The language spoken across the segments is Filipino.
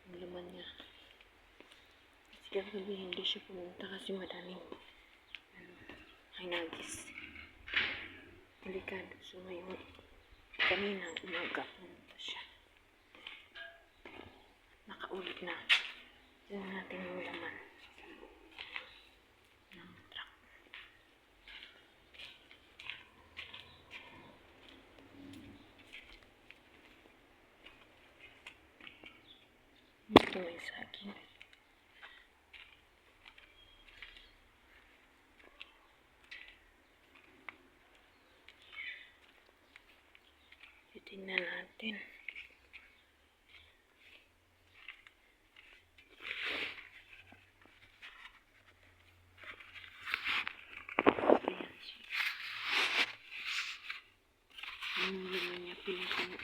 Ang laman niya. Kasi kagabi hindi siya pumunta kasi madaming hinagis. Delikado. So ngayon, kanina umaga pumunta siya. Nakaulit na. Tignan natin yung laman ng truck. Ito may saging. Tingnan natin. Ayan siya. Yung laman niya pinupuno.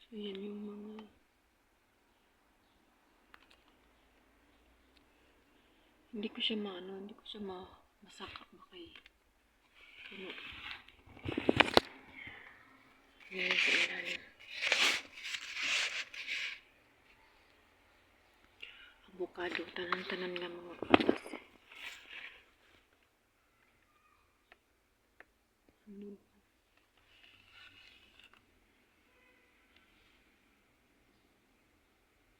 So yan yung mga hindi ko siya masaka baka puno. Yan sa ilalim. Avocado, tanan-tanan nga mga patas.